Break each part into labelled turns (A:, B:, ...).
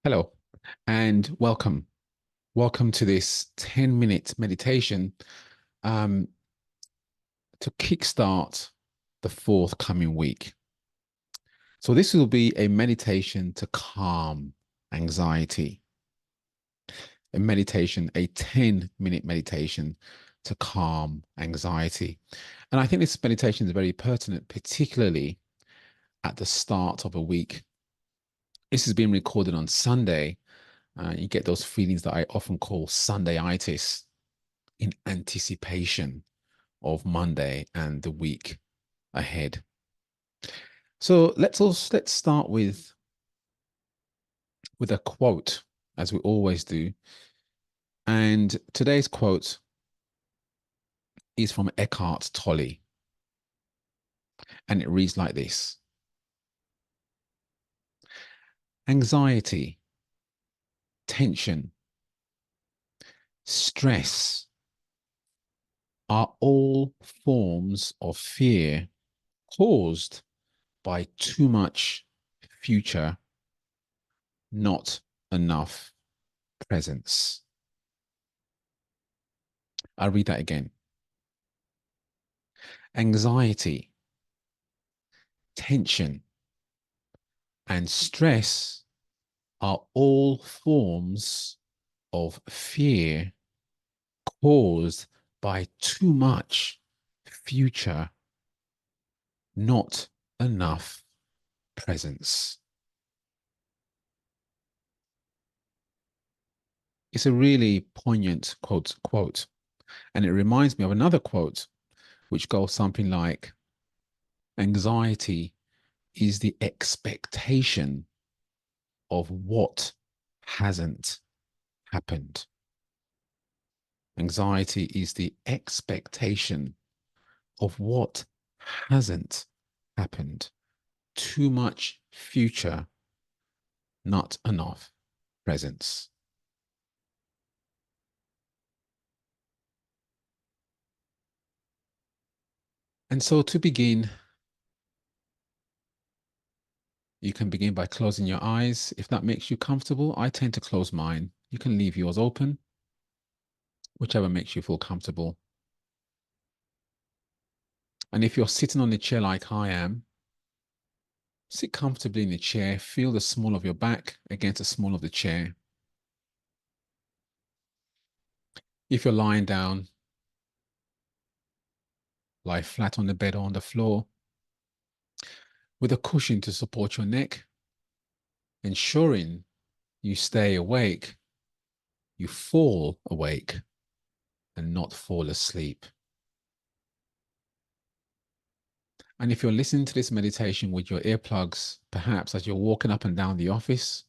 A: Hello and welcome. Welcome to this 10-minute meditation um, to kickstart the forthcoming week. So, this will be a meditation to calm anxiety, a 10-minute meditation to calm anxiety. And I think this meditation is very pertinent, particularly at the start of a week. This has been recorded on Sunday. You get those feelings that I often call Sundayitis, in anticipation of Monday and the week ahead. So let's start with a quote, as we always do. And today's quote is from Eckhart Tolle, and it reads like this: Anxiety, tension, stress are all forms of fear caused by too much future, not enough presence. I'll read that again. Anxiety, tension, and stress are all forms of fear caused by too much future, not enough presence. It's a really poignant quote, and it reminds me of another quote which goes something like, anxiety is the expectation of what hasn't happened. Anxiety is the expectation of what hasn't happened. Too much future, not enough presence. And so to begin, you can begin by closing your eyes. If that makes you comfortable, I tend to close mine. You can leave yours open, whichever makes you feel comfortable. And if you're sitting on a chair like I am, sit comfortably in the chair. Feel the small of your back against the small of the chair. If you're lying down, lie flat on the bed or on the floor with a cushion to support your neck, ensuring you stay awake, you fall awake and not fall asleep. And if you're listening to this meditation with your earplugs, perhaps as you're walking up and down the office,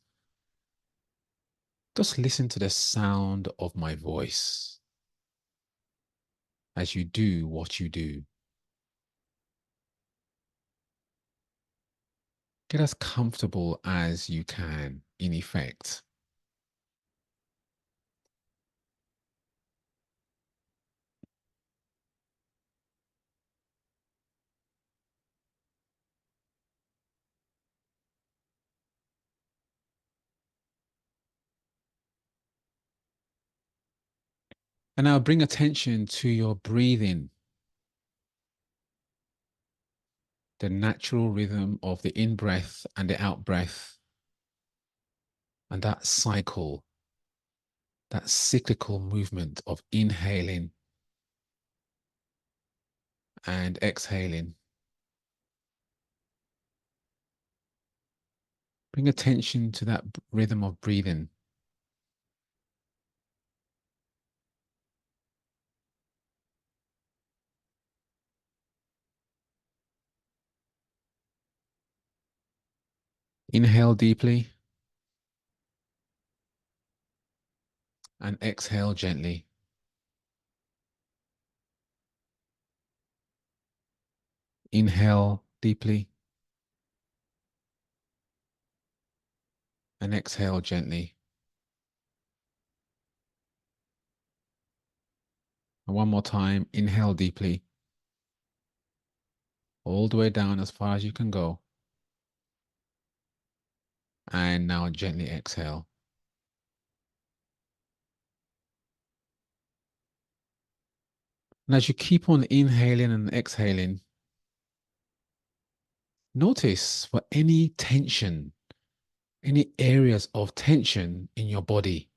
A: just listen to the sound of my voice as you do what you do. Get as comfortable as you can, in effect. And now bring attention to your breathing, the natural rhythm of the in-breath and the out-breath, and that cycle, that cyclical movement of inhaling and exhaling. Bring attention to that rhythm of breathing. Inhale deeply and exhale gently. Inhale deeply and exhale gently. And one more time, inhale deeply, all the way down as far as you can go. And now gently exhale. And as you keep on inhaling and exhaling, notice for any tension, any areas of tension in your body,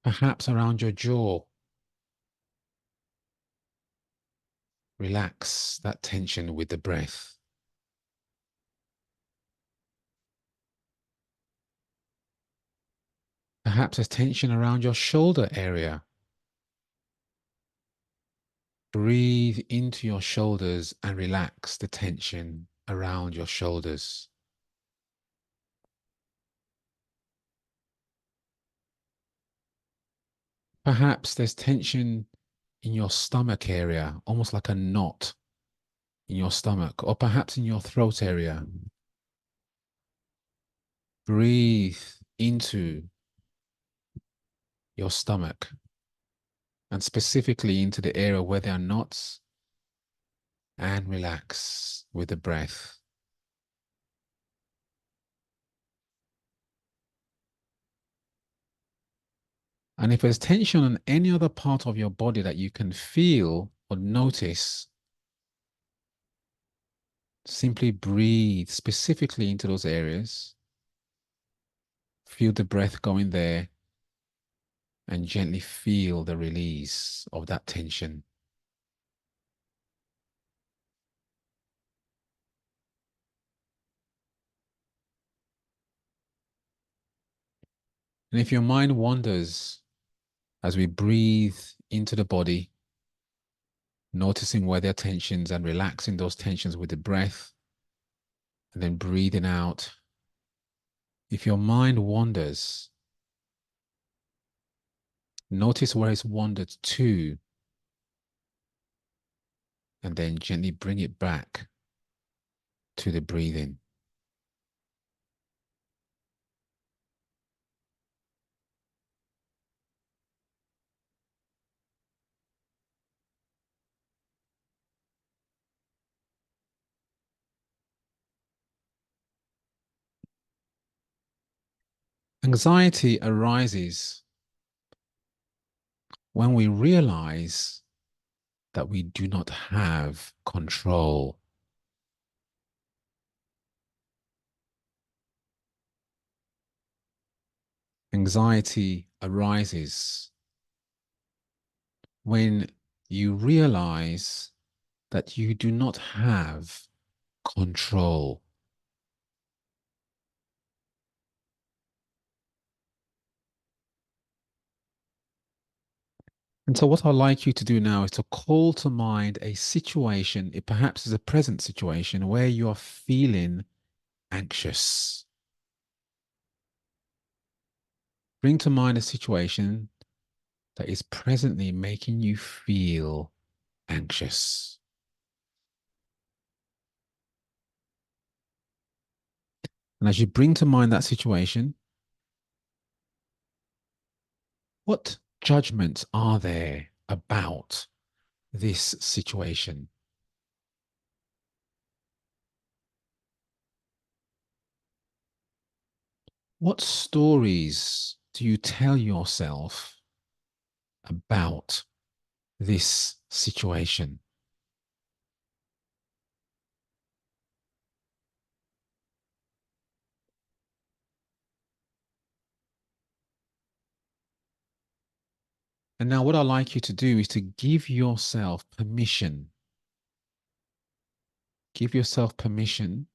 A: perhaps around your jaw. Relax that tension with the breath. Perhaps there's tension around your shoulder area. Breathe into your shoulders and relax the tension around your shoulders. Perhaps there's tension in your stomach area, almost like a knot in your stomach, or perhaps in your throat area. Breathe into your stomach and specifically into the area where there are knots and relax with the breath. And if there's tension on any other part of your body that you can feel or notice, simply breathe specifically into those areas. Feel the breath going there and gently feel the release of that tension. And if your mind wanders as we breathe into the body, noticing where there are tensions and relaxing those tensions with the breath, and then breathing out. If your mind wanders, notice where it's wandered to, and then gently bring it back to the breathing. Anxiety arises when we realize that we do not have control. Anxiety arises when you realize that you do not have control. And so, what I'd like you to do now is to call to mind a situation, it perhaps is a present situation where you are feeling anxious. Bring to mind a situation that is presently making you feel anxious. And as you bring to mind that situation, what judgments are there about this situation? What stories do you tell yourself about this situation? And now, what I'd like you to do is to give yourself permission. Give yourself permission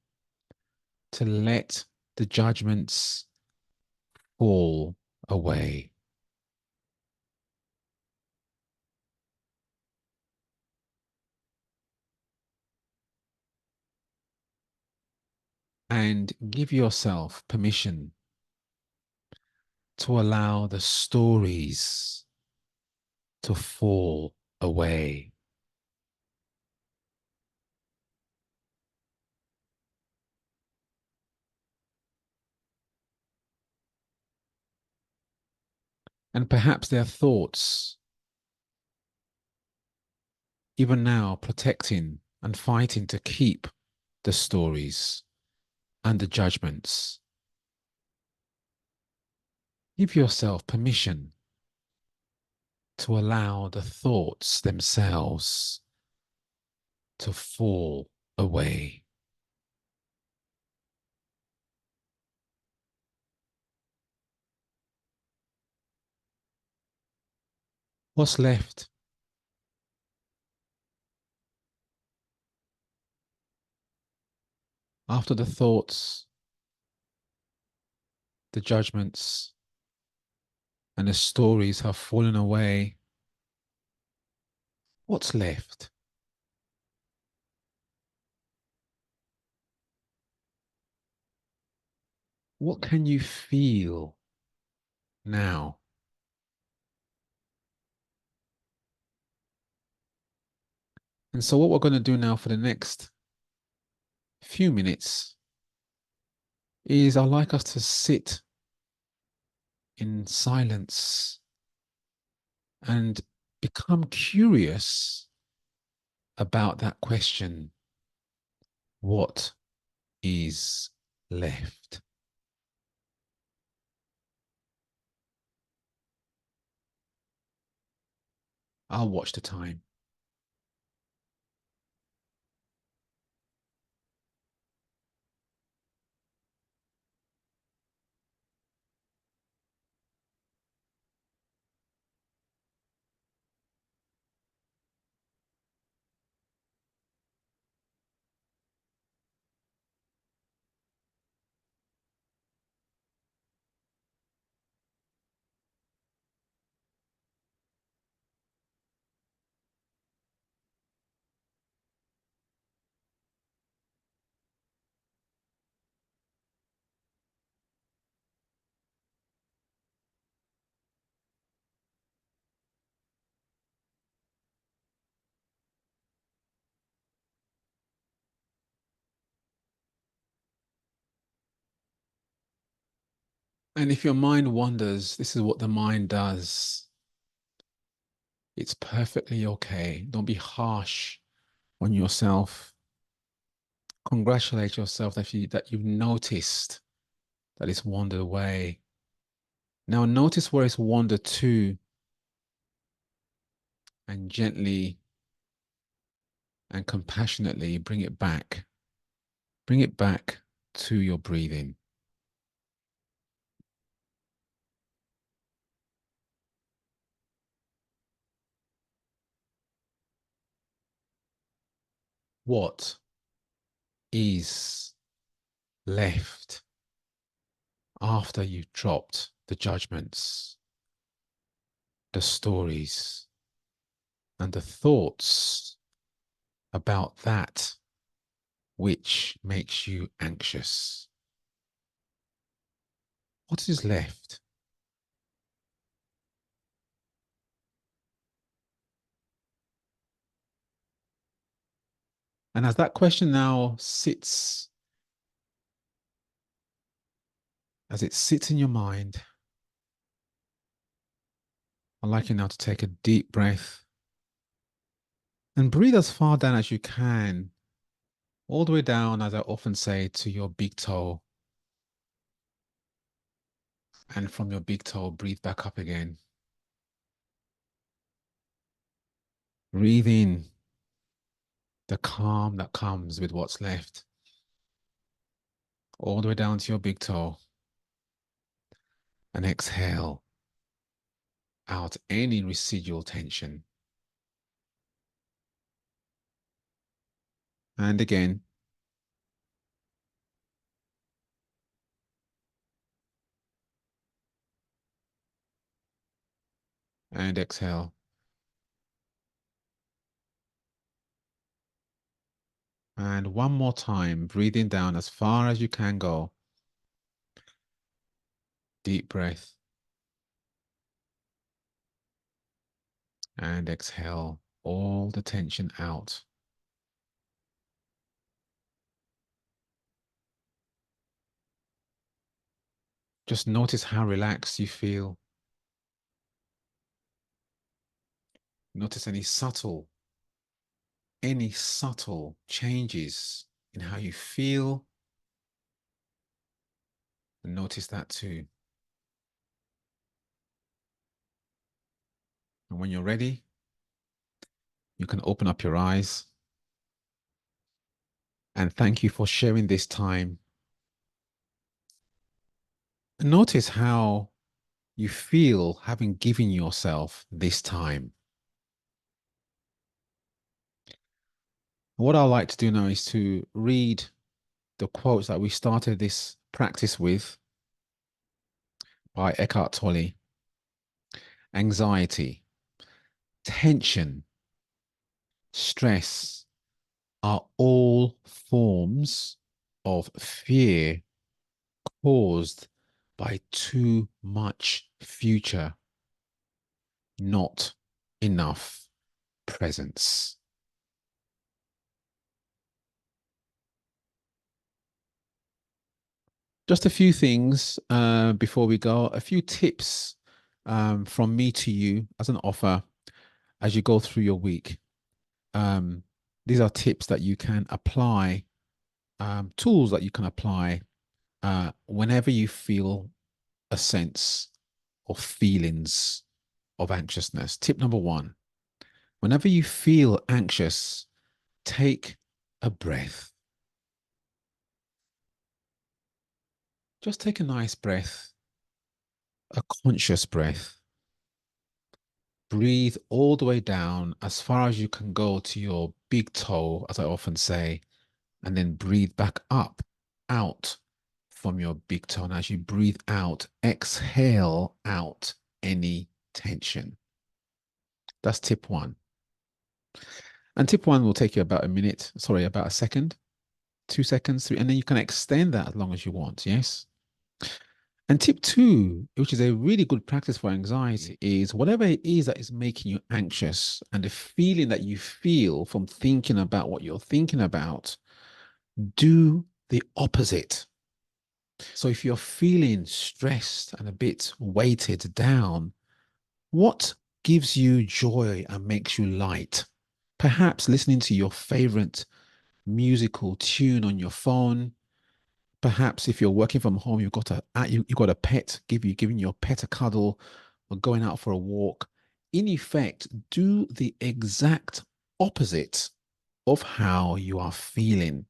A: to let the judgments fall away. And give yourself permission to allow the stories to fall away. And perhaps their thoughts, even now, protecting and fighting to keep the stories, and the judgments. Give yourself permission to allow the thoughts themselves to fall away. What's left? After the thoughts, the judgments, and the stories have fallen away, what's left? What can you feel now? And so, what we're going to do now for the next few minutes is I'd like us to sit in silence and become curious about that question: what is left? I'll watch the time. And if your mind wanders, this is what the mind does. It's perfectly okay. Don't be harsh on yourself. Congratulate yourself that you've noticed that it's wandered away. Now notice where it's wandered to and gently and compassionately bring it back. Bring it back to your breathing. What is left after you've dropped the judgments, the stories, and the thoughts about that which makes you anxious? What is left? And as that question now sits, as it sits in your mind, I'd like you now to take a deep breath and breathe as far down as you can, all the way down, as I often say, to your big toe. And from your big toe, breathe back up again. Breathe in the calm that comes with what's left, all the way down to your big toe. And exhale out any residual tension. And again. And exhale. And one more time, breathing down as far as you can go. Deep breath. And exhale all the tension out. Just notice how relaxed you feel. Notice any subtle changes in how you feel. And notice that too. And when you're ready, you can open up your eyes. And thank you for sharing this time. And notice how you feel having given yourself this time. What I'd like to do now is to read the quotes that we started this practice with by Eckhart Tolle. Anxiety, tension, stress are all forms of fear caused by too much future, not enough presence. Just a few things before we go, a few tips from me to you as an offer as you go through your week. These are tips that you can apply, tools that you can apply whenever you feel a sense or feelings of anxiousness. Tip number one, whenever you feel anxious, take a breath. Just take a nice breath, a conscious breath. Breathe all the way down as far as you can go to your big toe, as I often say, and then breathe back up, out from your big toe. And as you breathe out, exhale out any tension. That's tip one. And tip one will take you about a minute, sorry, about a second, 2 seconds, three, and then you can extend that as long as you want. Yes. And tip two, which is a really good practice for anxiety, is whatever it is that is making you anxious and the feeling that you feel from thinking about what you're thinking about, do the opposite. So if you're feeling stressed and a bit weighted down, what gives you joy and makes you light? Perhaps listening to your favorite musical tune on your phone. Perhaps if you're working from home, you've got a pet, giving your pet a cuddle or going out for a walk. In effect, do the exact opposite of how you are feeling.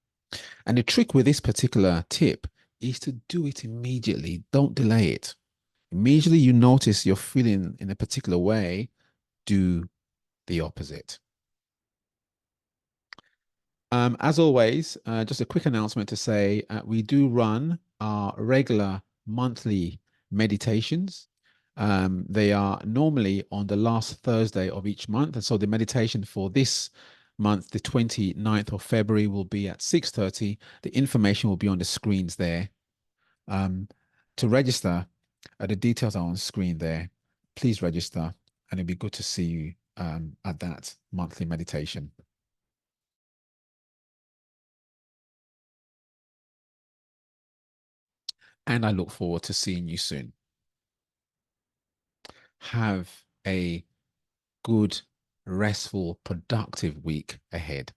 A: And the trick with this particular tip is to do it immediately. Don't delay it. Immediately you notice you're feeling in a particular way, do the opposite. As always, just a quick announcement to say we do run our regular monthly meditations. They are normally on the last Thursday of each month. And so the meditation for this month, the 29th of February, will be at 6:30. The information will be on the screens there. To register, the details are on screen there. Please register, and it'd be good to see you at that monthly meditation. And I look forward to seeing you soon. Have a good, restful, productive week ahead.